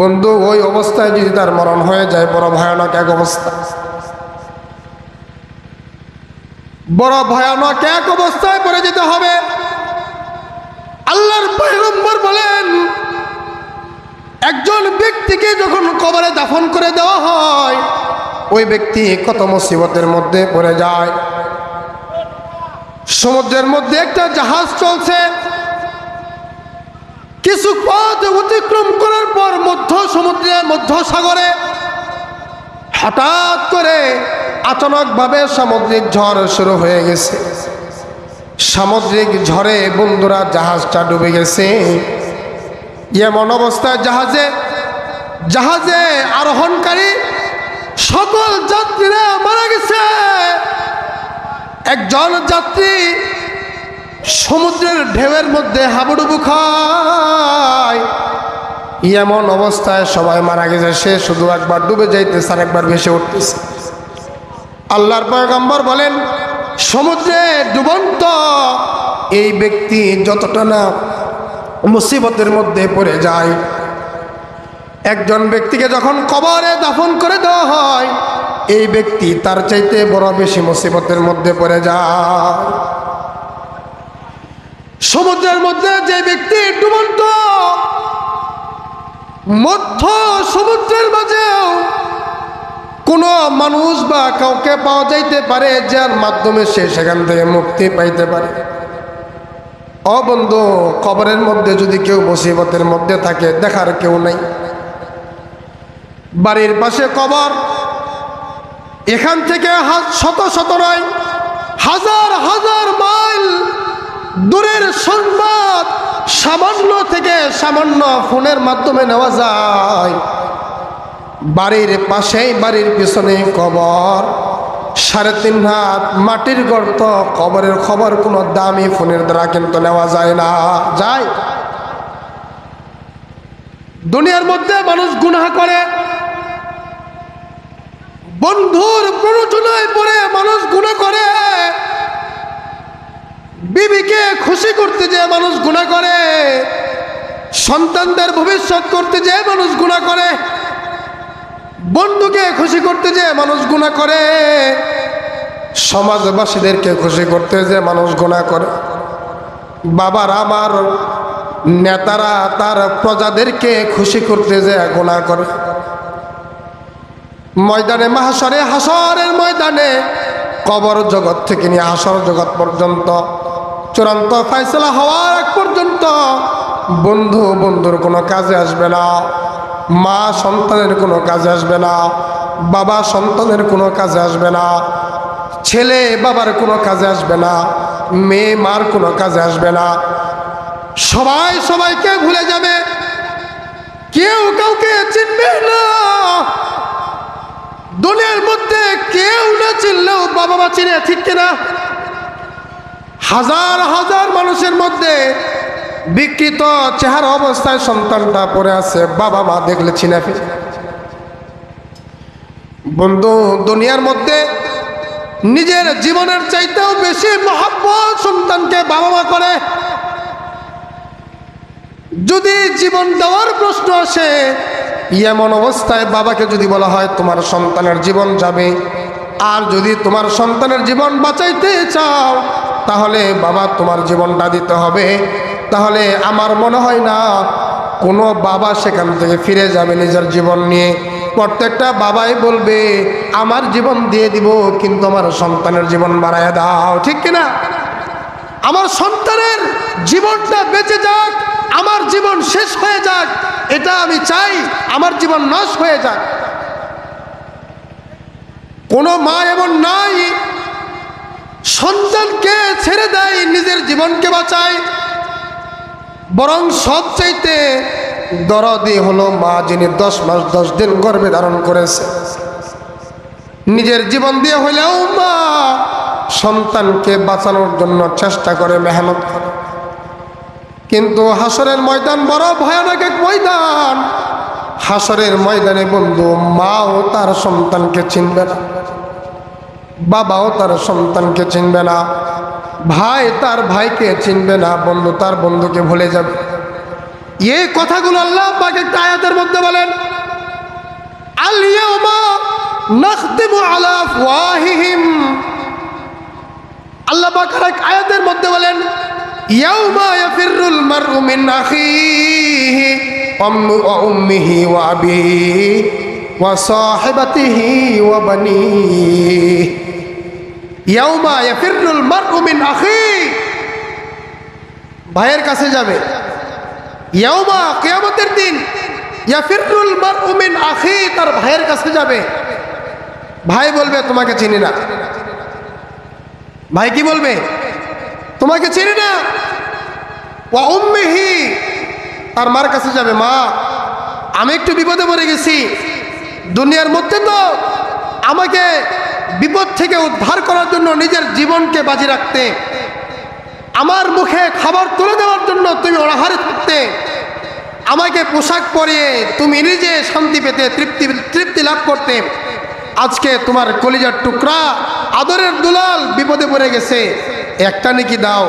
বন্ধু ওই অবস্থায় যদি তার মরণ হয়ে যায়, বড় ভয়ানক এক অবস্থা, বড় ভয়ানক এক অবস্থায় পড়ে যেতে হবে। আল্লাহর পয়গম্বর বলেন, একজন ব্যক্তিকে যখন কবরে দাফন করে দেওয়া হয়, ওই ব্যক্তি কত মুসিবতের মধ্যে পড়ে যায়। সমুদ্রের মধ্যে একটা জাহাজ চলছে, কিছু পথ অতিক্রম করার পর মধ্য সাগরে হঠাৎ করে আচানকভাবে সামুদ্রিক ঝড় শুরু হয়ে গেছে। সামুদ্রিক ঝড়ে বন্ধুরা জাহাজটা ডুবে গেছে। এমন অবস্থায় জাহাজে আরোহণকারী সকল যাত্রীরা মারা গেছে। একজন যাত্রী সমুদ্রের ঢেউয়ের মধ্যে হাবুডুবু খায়। এমন অবস্থায় সবাই মারা গেছে, সে শুধু একবার ডুবে যাইতেছে আর একবার ভেসে উঠতেছে। আল্লাহর পয়গম্বর বলেন, সমুদ্রে ডুবন্ত এই ব্যক্তি যতটা না মুসিবতের মধ্যে পড়ে যায়, একজন ব্যক্তিকে যখন কবরে দাফন করে দেওয়া হয়, এই ব্যক্তি তার চাইতে বড় বেশি মুসিবতের মধ্যে পড়ে যায়। সমুদ্রের মধ্যে যে ব্যক্তি ডুবন্ত, মধ্য সমুদ্রের মাঝেও কোনো মানুষ বা কাউকে পাওয়া যাইতে পারে যার মাধ্যমে সে সেখান থেকে মুক্তি পাইতে পারে। ও বন্ধু, কবরের মধ্যে যদি কেউ মুসিবতের মধ্যে থাকে, দেখার কেউ নেই। বাড়ির পাশে কবর, এখান থেকে শত শত নয়, হাজার হাজার মাইল দূরের সংবাদ সামান্য থেকে সামান্য ফোনের মাধ্যমে নেওয়া যায়। বাড়ির পাশেই, বাড়ির পিছনে কবর, 3.5 হাত মাটির গর্ত, কবরের খবর কোনো দামি ফোনের দ্বারা কিন্তু নেওয়া যায় না। যায় দুনিয়ার মধ্যে মানুষ গুনাহ করে, বন্ধুর প্ররোচনায় পড়ে মানুষ গুনাহ করে, বিবিকে খুশি করতে যে মানুষ গুনাহ করে, সন্তানদের ভবিষ্যৎ করতে যে মানুষ গুনাহ করে, বন্ধুকে খুশি করতে যে মানুষ গুনাহ করে, সমাজবাসীদেরকে খুশি করতে যে মানুষ গুনাহ করে, বাবার আমার নেতারা তার প্রজাদেরকে খুশি করতে যে গুনাহ করে। ময়দানে মাহশরে, হাসরের ময়দানে, কবর জগৎ থেকে নিয়ে হাসর জগৎ পর্যন্ত, চূড়ান্ত ফয়সালা হওয়ার আগ পর্যন্ত বন্ধু বন্ধুর কোনো কাজে আসবে না, মা সন্তানের কোনো কাজে আসবে না, বাবা সন্তানের কোনো কাজে আসবে না, ছেলে বাবার কোনো কাজে আসবে না, মেয়ে মার কোনো কাজে আসবে না। সবাই সবাইকে ভুলে যাবে, কেউ কাউকে চিনবে না। দুনিয়ার মধ্যে কেউ না চিনলেও বাবা মা চিনে, ঠিক কিনা? হাজার হাজার মানুষের মধ্যে বিকৃত চেহারা অবস্থায় সন্তানটা পড়ে আছে, বাবা মা দেখলে চিনে ফেলে। বন্ধু, দুনিয়ার মধ্যে নিজের জীবনের চাইতেও বেশি মহব্বত সন্তানকে বাবা মা করে। যদি জীবন দেওয়ার প্রশ্ন আসে, এমন অবস্থায় বাবাকে যদি বলা হয় তোমার সন্তানের জীবন যাবে, আর যদি তোমার সন্তানের জীবন বাঁচাইতে চাও, তাহলে বাবা তোমার জীবনটা দিতে হবে, তাহলে আমার মনে হয় না কোনো বাবা সেখান থেকে ফিরে যাবে নিজের জীবন নিয়ে। প্রত্যেকটা বাবাই বলবে আমার জীবন দিয়ে দিব, কিন্তু আমার সন্তানের জীবন বাড়াইয়া দাও, ঠিক কিনা? আমার সন্তানের জীবনটা বেঁচে যাক, আমার জীবন শেষ হয়ে যাক, এটা আমি চাই, আমার জীবন নষ্ট হয়ে যাক। কোনো মা এমন নাই সন্তানকে ছেড়ে দেয়, নিজের জীবনকে বাঁচায়। বরং সবচাইতে দরদি হলো মা, যিনি 10 মাস 10 দিন গর্ভে ধারণ করেছে। নিজের জীবন দিয়ে হলেও মা সন্তানকে বাঁচানোর জন্য চেষ্টা করে, মেহনত করে। কিন্তু হাসরের ময়দান বড় ভয়ানক এক ময়দান। হাসরের ময়দানে বন্ধু মাও তার সন্তানকে চিনবে না, বাবাও তার সন্তানকে চিনবে না, ভাই তার ভাইকে চিনবে না, বন্ধু তার বন্ধুকে ভুলে যাবে। এই কথাগুলো আল্লাহ পাক একটা আয়াতের মধ্যে বলেন, আল ইয়াউমা নাখতিমু আলা আফওয়াহিহিম। আল্লাহ পাক এক আয়াতের মধ্যে বলেন, ইয়াউমা ইয়াফিরুল মারউ মিন আখিহি ওয়া উম্মিহি ওয়া আবিহি ওয়া সাহিবাতিহি ওয়া বানিহি। ইয়াউমা ইয়াফিরুল মারউ মিন আখিহি, ভাইয়ের কাছে যাবে। ইয়াউমা, কিয়ামতের দিন, ইয়াফিরুল মারউ মিন আখিহি, তার ভাইয়ের কাছে যাবে। ভাই বলবে তোমাকে চিনি না। ভাই কি বলবে? তোমাকে চিনি না। ওয়া উম্মিহি, তার মার কাছে যাবে, মা আমি একটু বিপদে পড়ে গেছি, দুনিয়ার মধ্যে তো আমাকে বিপদ থেকে উদ্ধার করার জন্য নিজের জীবনকে বাজি রাখতে, আমার মুখে খাবার তুলে দেওয়ার জন্য তুমি অনাহারে থাকতে, আমাকে পোশাক পরিয়ে তুমি নিজে শান্তি পেতে, তৃপ্তি লাভ করতে। আজকে তোমার কলিজার টুকরা আদরের দুলাল বিপদে পড়ে গেছে, একটা নেকি দাও।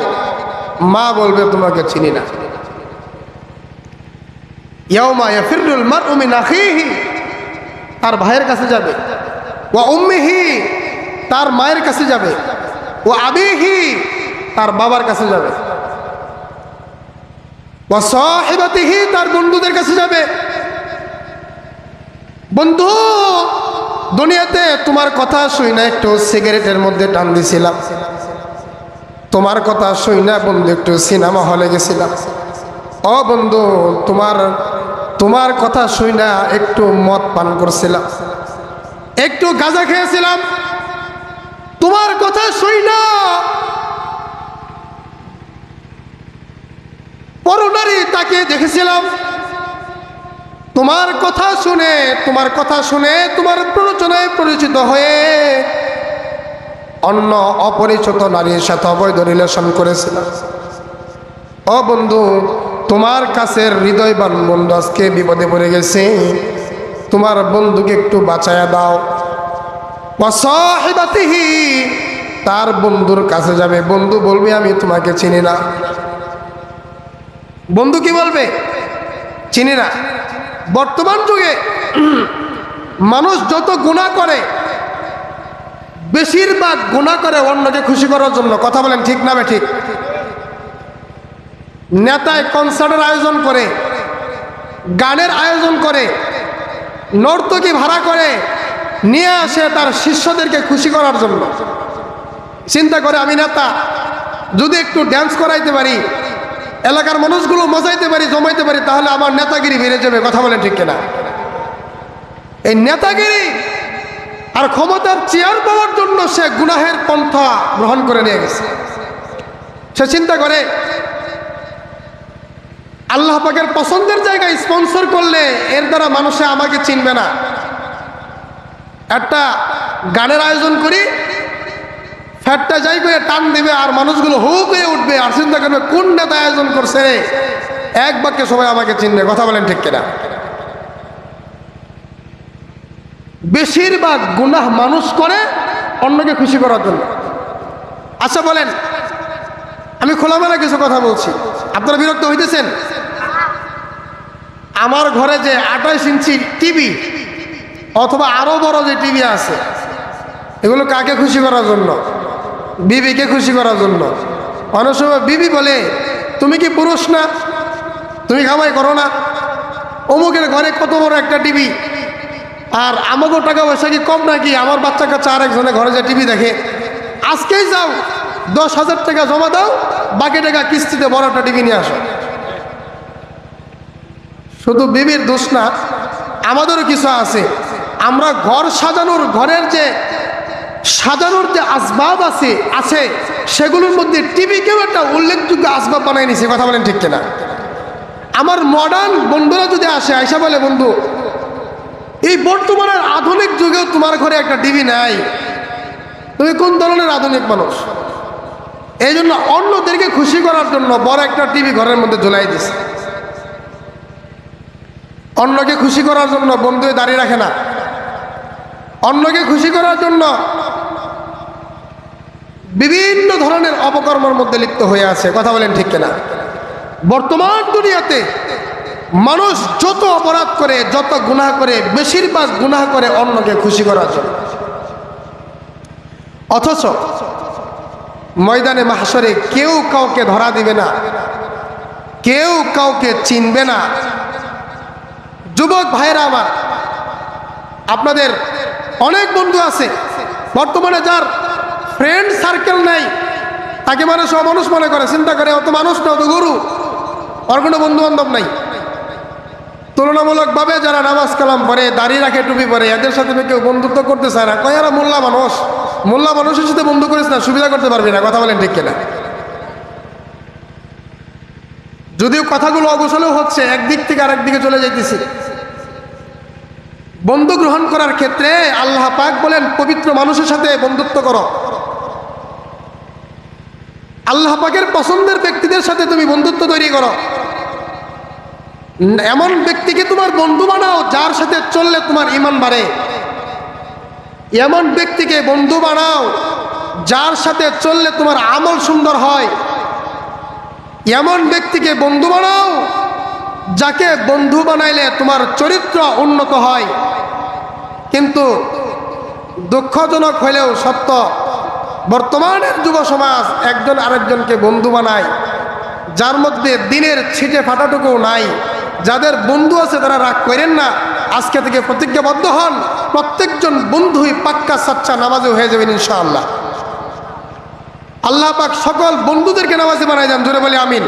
মা বলবে তোমাকে চিনি না। ইয়াউমা ইয়াফিরুল মারউ মিন আখিহি, তার ভাইয়ের কাছে যাবে। ওয়া উম্মিহি, তার মায়ের কাছে যাবে। ওয়া আবিহি, তার বাবার কাছে যাবে। ওয়া সাহিবাতিহি, তার বন্ধুদের কাছে যাবে। বন্ধু, দুনিয়াতে তোমার কথা শুই না একটু সিগারেটের মধ্যে টান দিছিলাম, তোমার কথা শুই না বন্ধু একটু সিনেমা হলে গেছিলাম। ও বন্ধু, তোমার কথা শুই না একটু মদ পান করছিলাম, একটু গাঁজা খেয়েছিলাম। তোমার কথা শুই না পরনারী তাকে দেখেছিলাম। তোমার কথা শুনে তোমার প্ররোচনায় পরিচিত হয়ে অন্য অপরিচিত নারীর সাথে অবৈধ রিলেশন করেছিলাম। ও বন্ধু, তোমার কাছের হৃদয়বান বন্ধু আজকে বিপদে পড়ে গেছে, তোমার বন্ধুকে একটু বাঁচায়া দাও। ওয়া সাহিবাতিহি, তার বন্ধুর কাছে যাবে। বন্ধু বলবে আমি তোমাকে চিনি না। বন্ধু কি বলবে? চিনি না। বর্তমান যুগে মানুষ যত গুনাহ করে, বেশিরভাগ গুনাহ করে অন্যকে খুশি করার জন্য। কথা বলেন ঠিক না ঠিক? নেতায় কনসার্টের আয়োজন করে, গানের আয়োজন করে, নর্তকী ভাড়া করে নিয়ে আসে তার শিষ্যদেরকে খুশি করার জন্য। চিন্তা করে আমি নেতা, যদি একটু ড্যান্স করাইতে পারি, এলাকার মানুষগুলো মজাইতে পারি, জমাইতে পারি, তাহলে আমার নেতাগিরি বেড়ে যাবে। কথা বলেন ঠিক কিনা? এই নেতাগিরি আর ক্ষমতার চেয়ার পাওয়ার জন্য সে গুনাহের পন্থা গ্রহণ করে নিয়ে গেছে। সে চিন্তা করে আল্লাহ পাকের পছন্দের জায়গায় স্পন্সর করলে এর দ্বারা মানুষে আমাকে চিনবে না। একটা গানের আয়োজন করি, ফ্যাটটা যাই করে টান দিবে আর মানুষগুলো হু করে উঠবে আর চিন্তা করবে কোন নেতা আয়োজন করছে রে, এক বাক্যে সবাই আমাকে চিনবে। কথা বলেন ঠিক কিনা? বেশিরভাগ গুনাহ মানুষ করে অন্যকে খুশি করার জন্য। আচ্ছা বলেন, আমি খোলামেলা কিছু কথা বলছি, আপনারা বিরক্ত হইতেছেন? আমার ঘরে যে 28 ইঞ্চি টিভি অথবা আরো বড় যে টিভি আছে, এগুলো কাকে খুশি করার জন্য? বিবিকে খুশি করার জন্য। অনেক সময় বিবি বলে তুমি কি পুরুষ না, তুমি কামাই করো না? অমুকের ঘরে কত বড় একটা টিভি, আর আমাকে টাকা পয়সা কি কম নাকি? আমার বাচ্চা কাচ্চা আরেকজনের ঘরে যে টিভি দেখে, আজকেই যাও 10,000 টাকা জমা দাও, বাকি টাকা কিস্তিতে বড় একটা টিভি নিয়ে আসো। শুধু বিবির দোষ না, আমাদেরও কিছু আছে। আমরা ঘর সাজানোর, ঘরের যে সাজানোর যে আসবাব আছে সেগুলোর মধ্যে টিভিকেও একটা উল্লেখযোগ্য আসবাব বানাই নিছে। কথা বলেন ঠিক কিনা? আমার মডার্ন বন্ধুরা যদি আসে, আয়সা বলে বন্ধু এই বর্তমানের আধুনিক যুগেও তোমার ঘরে একটা টিভি নাই, তুমি কোন ধরনের আধুনিক মানুষ? এই জন্য অন্যদেরকে খুশি করার জন্য বড় একটা টিভি ঘরের মধ্যে ঝুলাই দিছে। ও অন্যকে খুশি করার জন্য বন্ধু দাঁড়িয়ে রাখে না, অন্যকে খুশি করার জন্য বিভিন্ন ধরনের অপকর্মের মধ্যে লিপ্ত হয়ে আছে। কথা বলেন ঠিক কিনা? বর্তমান দুনিয়াতে মানুষ যত অপরাধ করে, যত গুনাহ করে, বেশিরভাগ গুনাহ করে অন্যকে খুশি করার জন্য। অথচ ময়দানে মাহশরে কেউ কাউকে ধরা দিবে না, কেউ কাউকে চিনবে না। যুবক ভাইরা আমার, আপনাদের অনেক বন্ধু আছে বর্তমানে যার ফ্রেন্ড সার্কেল নাই, তাকে মানুষ অমানুষ মনে করে, চিন্তা করে অত মানুষ না, অত গরু, ওর কোনো বন্ধু বান্ধব নাই। তুলনামূলকভাবে যারা নামাজ কালাম পড়ে, দাঁড়িয়ে রাখে, টুপি পরে, এদের সাথে কেউ বন্ধুত্ব করতে চায় না। কয় এরা মোল্লা মানুষ, মোল্লা মানুষের সাথে বন্ধু করিস না, সুবিধা করতে পারবি না। কথা বলেন ঠিক কিনা? যদিও কথাগুলো অবসলেও হচ্ছে, একদিক থেকে আরেক দিকে চলে যাইতেছি। বন্ধু গ্রহণ করার ক্ষেত্রে আল্লাহ পাক বলেন পবিত্র মানুষের সাথে বন্ধুত্ব করো, আল্লাহ পাকের পছন্দের ব্যক্তিদের সাথে তুমি বন্ধুত্ব তৈরি করো। এমন ব্যক্তিকে তোমার বন্ধু বানাও যার সাথে চললে তোমার ঈমান বাড়ে। এমন ব্যক্তিকে বন্ধু বানাও যার সাথে চললে তোমার আমল সুন্দর হয়। এমন ব্যক্তিকে বন্ধু বানাও যাকে বন্ধু বানাইলে তোমার চরিত্র উন্নত হয়। কিন্তু দুঃখজনক হলেও সত্য, বর্তমানের যুব সমাজ একজন আরেকজনকে বন্ধু বানায় যার মধ্যে দিনের ছিটে ফাটাটুকু নাই। যাদের বন্ধু আছে তারা রাগ করেন না, আজকে থেকে প্রতিজ্ঞাবদ্ধ হন, প্রত্যেকজন বন্ধুই পাক্কা সাচ্চা নামাজি হয়ে যাবেন ইনশাআল্লাহ। আল্লাহ পাক সকল বন্ধুদেরকে নামাজি বানায় দেন। জোরে বলি আমিন।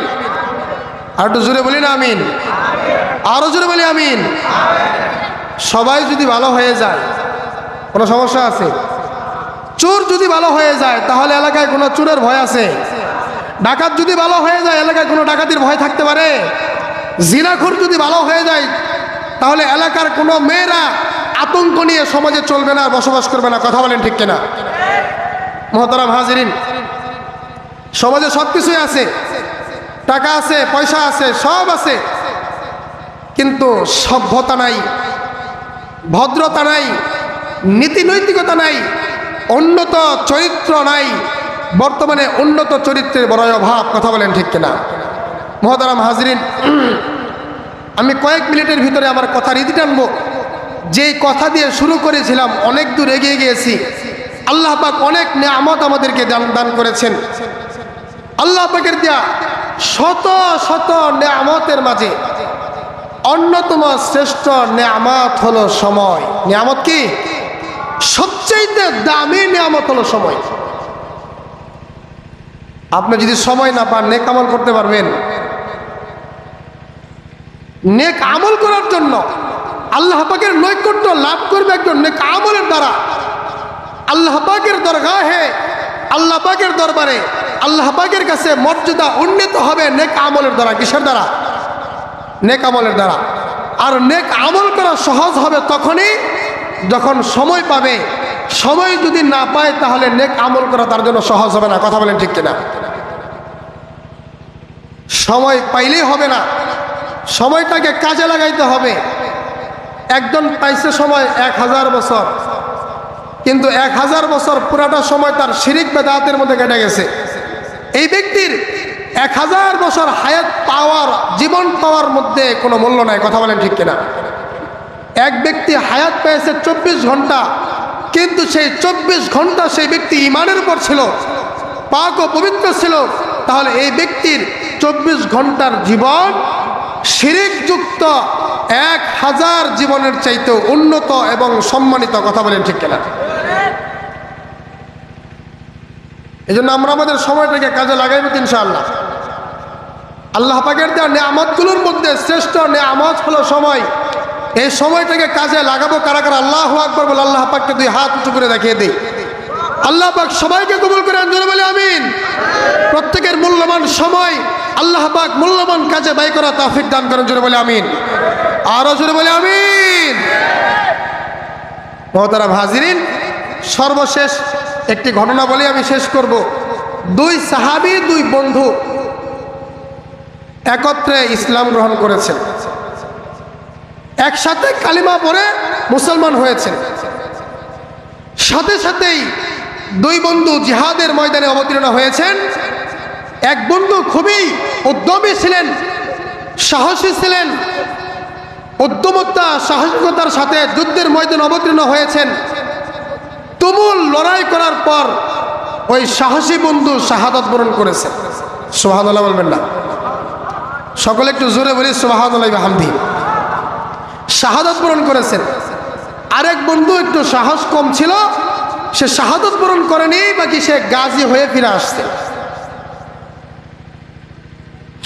আর একটু জোরে বলি না আমিন, আরো জোরে বলি আমিন। সবাই যদি ভালো হয়ে যায় কোনো সমস্যা আছে? চোর যদি ভালো হয়ে যায় তাহলে এলাকায় কোনো চোরের ভয় আছে? ডাকাত যদি ভালো হয়ে যায় এলাকায় কোনো ডাকাতির ভয় থাকতে পারে? জিনাখোর যদি ভালো হয়ে যায় তাহলে এলাকার কোনো মেয়েরা আতঙ্ক নিয়ে সমাজে চলবে না, বসবাস করবে না। কথা বলেন ঠিক কিনা? মুহতারাম হাজিরিন, সমাজে সব কিছুই আছে, টাকা আছে, পয়সা আছে, সব আছে, কিন্তু সভ্যতা নাই, ভদ্রতা নাই, নীতি নৈতিকতা নাই, উন্নত চরিত্র নাই। বর্তমানে উন্নত চরিত্রের বড় অভাব। কথা বলেন ঠিক কিনা? মুহতারাম হাজিরিন, আমি কয়েক মিনিটের ভিতরে আমার কথা রীতি টানবো। যেই কথা দিয়ে শুরু করেছিলাম অনেক দূর এগিয়ে গিয়েছি। আল্লাহ পাক অনেক নেয়ামত আমাদেরকে দান করেছেন। আল্লাহ পাকের দেয়া শত শত নেয়ামতের মাঝে অন্যতম শ্রেষ্ঠ নেয়ামত হলো সময়। নেয়ামত কি? সবচেয়ে দামি নেয়ামত হলো সময়। আপনি যদি সময় না পান নেক আমল করতে পারবেন? নেক আমল করার জন্য আল্লাহ পাকের নৈকট্য লাভ করবে একজন নেক আমলের দ্বারা। আল্লাহ পাকের দরগাহে, আল্লাহ পাকের দরবারে, আল্লাহ পাকের কাছে মর্যাদা উন্নীত হবে নেক আমলের দ্বারা। কিসের দ্বারা? নেক আমলের দ্বারা। আর নেক আমল করা সহজ হবে তখনই যখন সময় পাবে। সময় যদি না পায় তাহলে নেক আমল করা তার জন্য সহজ হবে না। কথা বলেন ঠিক কিনা? সময় পাইলেই হবে না, সময়টাকে কাজে লাগাইতে হবে। একজন পাইছে সময় 1000 বছর, কিন্তু 1000 বছর পুরাটা সময় তার শিরিক বেদাতের মধ্যে কেটে গেছে। এই ব্যক্তির 1000 বছর হায়াত পাওয়ার, জীবন পাওয়ার মধ্যে কোনো মূল্য নাই। কথা বলেন ঠিক কিনা? এক ব্যক্তি হায়াত পেয়েছে 24 ঘন্টা, কিন্তু সেই 24 ঘন্টা সেই ব্যক্তি ঈমানের উপর ছিল, পাক ও পবিত্র ছিল। তাহলে এই ব্যক্তির 24 ঘন্টার জীবন শিরিকযুক্ত 1000 জীবনের চাইতেও উন্নত এবং সম্মানিত। কথা বলেন ঠিক কিনা? এই জন্য আমরা আমাদের সময়টাকে কাজে লাগাইব ইনশাআল্লাহ। আল্লাহ পাকের দেওয়া নেয়ামতগুলোর মধ্যে শ্রেষ্ঠ নেয়ামত হলো সময়। এই সময়টাকে কাজে লাগাবো কারা কারা? আল্লাহু আকবার বলে আল্লাহ পাককে 2 হাত উঁচু করে দেখিয়ে দিই। আল্লাহ পাক সবাইকে কবুল করেন। জোরে বলে আমিন। প্রত্যেকের মূল্যবান সময় আল্লাহ পাক মূল্যবান কাজে ব্যয় করা তৌফিক দান করেন। জোরে বলে আমিন। আরো জোরে বলে আমিন। মুহতারাম হাজিরিন, সর্বশেষ একটি ঘটনা বলে আমি শেষ করব। 2 সাহাবী, 2 বন্ধু একত্রে ইসলাম গ্রহণ করেছেন। একসাথে কালিমা পড়ে মুসলমান হয়েছেন। সাথে সাথেই দুই বন্ধু জিহাদের ময়দানে অবতীর্ণ হয়েছেন। এক বন্ধু খুবই উদ্যমী ছিলেন, সাহসী ছিলেন, উদ্যমতা সাহসিকতার সাথে যুদ্ধের ময়দানে অবতীর্ণ হয়েছেন। তুমুল লড়াই করার পর ওই সাহসী বন্ধু শাহাদাত বরণ করেছেন। সুবহানাল্লাহ বলবেন না? সকলে একটু জোরে বলি সুবহানাল্লাহি ওয়া বিহামদিহি। শাহাদাত বরণ করেছেন। আরেক বন্ধু একটু সাহস কম ছিল, সে শাহাদাত বরণ করেনি, বাকি সে গাজী হয়ে ফিরে আসছে।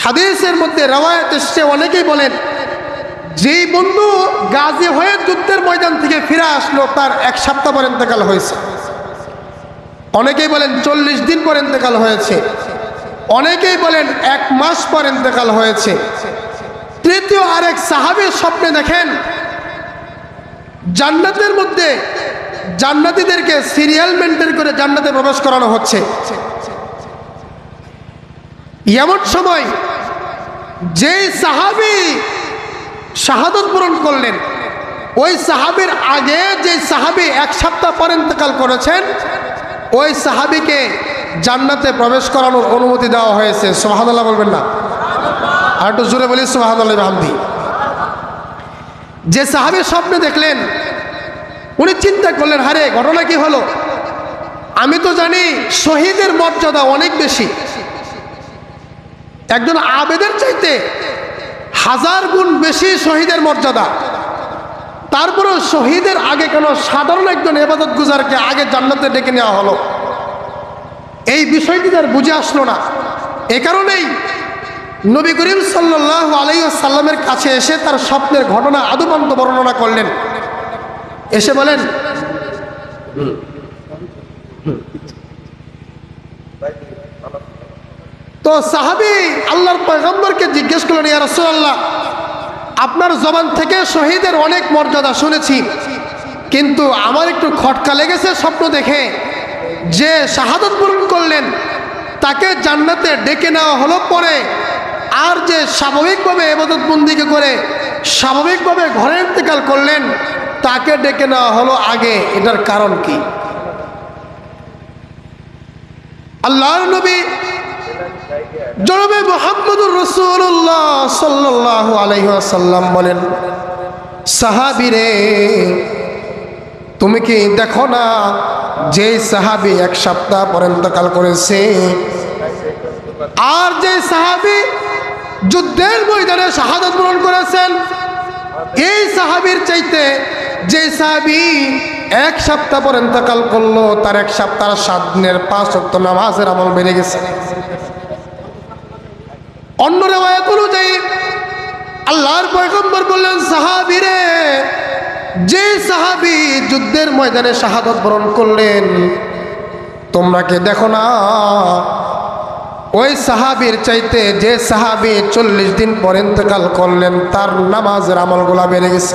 হাদিসের মধ্যে রওয়ায়াত এসেছে, অনেকেই বলেন যেই বন্ধু গাজী হয়ে যুদ্ধের ময়দান থেকে ফিরে আসলো তার 1 সপ্তাহ পর ইন্তেকাল হয়েছে। অনেকেই বলেন 40 দিন পর ইন্তেকাল হয়েছে, অনেকেই বলেন 1 মাস পর ইন্তেকাল হয়েছে। তৃতীয় আরেক সাহাবীর স্বপ্নে দেখেন জান্নাতের মধ্যে জান্নাতীদেরকে সিরিয়াল মেনটেন করে জান্নাতে প্রবেশ করানো হচ্ছে। এমন সময় যেই সাহাবী শাহাদাত বরণ করলেন, ওই সাহাবীর আগে যে সাহাবী 1 সপ্তাহ পর ইন্তেকাল করেছেন, ওই সাহাবীকে জান্নাতে প্রবেশ করানোর অনুমতি দেওয়া হয়েছে। সুবহানাল্লাহ বলবেন না? আর একটু জোরে বলি সুবহানাল্লাহি ওয়া বিহামদিহি। যে সাহাবী স্বপ্নে দেখলেন, উনি চিন্তা করলেন, হারে ঘটনা কি হলো? আমি তো জানি শহীদের মর্যাদা অনেক বেশি, একজন আবেদের চাইতে 1000 গুণ বেশি শহীদের মর্যাদা। তারপরে শহীদের আগে কেন সাধারণ একজন ইবাদত গুজারকে আগে জান্নাতে ডেকে নেওয়া হলো? এই বিষয়টি তার বুঝে আসলো না। এ কারণেই নবী করিম সাল্লাল্লাহু আলাইহি ওয়াসাল্লামের কাছে এসে তার স্বপ্নের ঘটনা আদুপান্ত বর্ণনা করলেন। এসে বলেন, তো সাহাবী আল্লাহর পয়গম্বরকে জিজ্ঞেস করলেন, ইয়া রাসূলুল্লাহ, আপনার জবান থেকে শহীদের অনেক মর্যাদা শুনেছি, কিন্তু আমার একটু খটকা লেগেছে স্বপ্ন দেখে, যে শাহাদাত বরণ করলেন তাকে জান্নাতে ডেকে নেওয়া হলো পরে, আর যে স্বাভাবিকভাবে ইবাদত বন্দিকে করে স্বাভাবিকভাবে ঘরে ইন্তেকাল করলেন তাকে ডেকে নেওয়া হলো আগে, এটার কারণ কি? আল্লাহর নবী জনাবে মুহাম্মদুর রাসূলুল্লাহ সাল্লাল্লাহু আলাইহি ওয়াসাল্লাম বলেন, সাহাবীরে তুমি কি দেখো না যে সাহাবী 1 সপ্তাহ পর ইন্তেকাল করেছে, আর যে সাহাবী যুদ্ধের ময়দানে শাহাদাত বরণ করেছেন, এই সাহাবীর চাইতে যে সাহাবী 1 সপ্তাহ পর ইন্তেকাল করলো তার 1 সপ্তাহ 7 দিনের 5 ওয়াক্ত নামাজের আমল বেড়ে গেছে। অন্য রিওয়ায়াত অনুযায়ী আল্লাহর পয়গম্বর বললেন, সাহাবীরে যে সাহাবী যুদ্ধের ময়দানে শাহাদাত বরণ করলেন তোমরা কি দেখো না ওই সাহাবীর চাইতে যে সাহাবী 40 দিন পর ইন্তেকাল করলেন তার নামাজের আমলগুলো বেড়ে গেছে।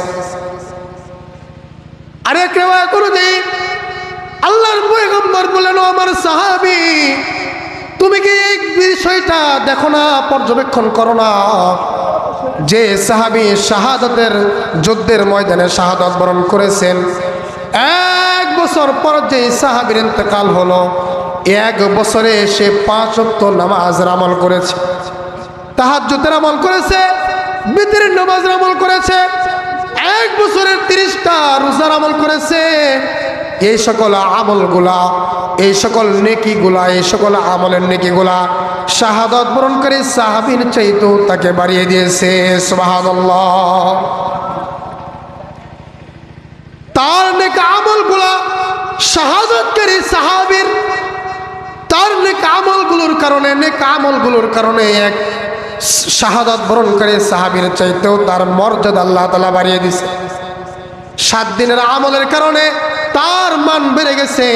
আরেক রিওয়ায়াত অনুযায়ী আল্লাহর পয়গম্বর বললেন, ও আমার সাহাবী, তুমি কি এই বিষয়টা দেখো না, পর্যবেক্ষণ করো না, যে সাহাবী শাহাদাতের যুদ্ধের ময়দানে শাহাদাত বরণ করেছেন 1 বছর পর যে সাহাবীর ইন্তেকাল হলো 1 বছরে সে 5 ওয়াক্ত নামাজের আমল করেছে, তাহাজ্জুদের আমল করেছে, বিতরের নামাজের আমল করেছে, 1 বছরের 30টা রোজার আমল করেছে। এই সকল আমলগুলা, এই সকল নেকিগুলা, এই সকল আমলের নেকিগুলা শাহাদাত বরণকারী সাহাবীর চাইতেও তাকে বাড়িয়ে দিয়েছে। সুবহানাল্লাহ। তার নেক আমলগুলা শাহাদাতকারী সাহাবীর, তার নেক আমলগুলোর কারণে এক শাহাদাত বরণকারী সাহাবীর চাইতেও তার মর্যাদা আল্লাহ তাআলা বাড়িয়ে দিয়েছে। 7 দিনের আমলের কারণে তার মান বেড়ে গেছে,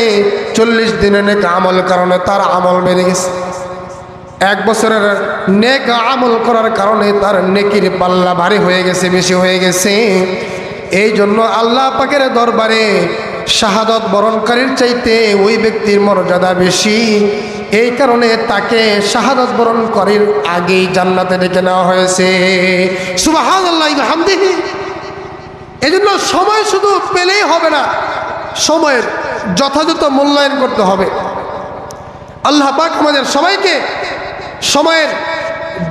40 দিনের নেক আমলের কারণে তার আমল বেড়ে গেছে, 1 বছরের নেক আমল করার কারণে তার নেকির পাল্লা ভারী হয়ে গেছে, বেশি হয়ে গেছে। এই জন্য আল্লাহ পাকের দরবারে শাহাদাত বরণকারীর চাইতে ওই ব্যক্তির মর্যাদা বেশি। এই কারণে তাকে শাহাদাত বরণকারীর আগেই জান্নাতে ডেকে নেওয়া হয়েছে। সুবহানাল্লাহি ওয়া বিহামদিহি। এই জন্য সময় শুধু পেলেই হবে না, সময়ের যথাযথ মূল্যায়ন করতে হবে। আল্লাহ পাক আমাদের সবাইকে সময়ের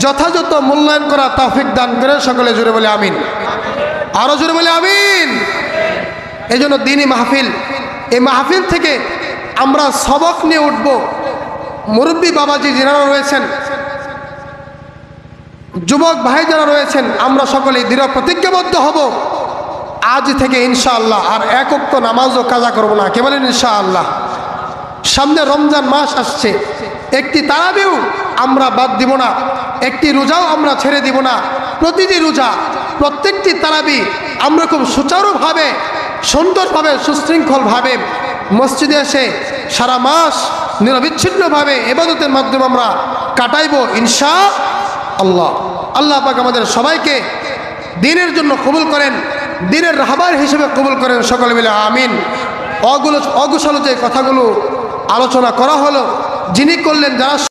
যথাযথ মূল্যায়ন করা তৌফিক দান করে। সকলে জোরে বলে আমিন, আরো জোরে বলে আমিন। এই জন্য দ্বীনি মাহফিল, এই মাহফিল থেকে আমরা সবক নিয়ে উঠব। মুরব্বী বাবাজি যারা রয়েছেন, যুবক ভাই যারা রয়েছেন, আমরা সকলেই দৃঢ় প্রতিজ্ঞাবদ্ধ হব আজ থেকে ইনশাআল্লাহ আর এক ওয়াক্ত নামাজও কাজা করব না। কে বলেন ইনশাআল্লাহ? সামনে রমজান মাস আসছে, একটি তারাবিও আমরা বাদ দিব না, একটি রোজাও আমরা ছেড়ে দিব না। প্রতিটি রোজা, প্রত্যেকটি তারাবি আমরা খুব সুচারুভাবে, সুন্দরভাবে, সুশৃঙ্খলভাবে মসজিদে এসে সারা মাস নিরবিচ্ছিন্নভাবে ইবাদতের মাধ্যমে আমরা কাটাইব ইনশাআল্লাহ। আল্লাহ পাক আমাদের সবাইকে দ্বীনের জন্য কবুল করেন, দ্বীনের রাহবার হিসেবে কবুল করেন। সকলে মিলে আমিন। অগুছালো যে কথাগুলো আলোচনা করা হলো, যিনি করলেন, যারা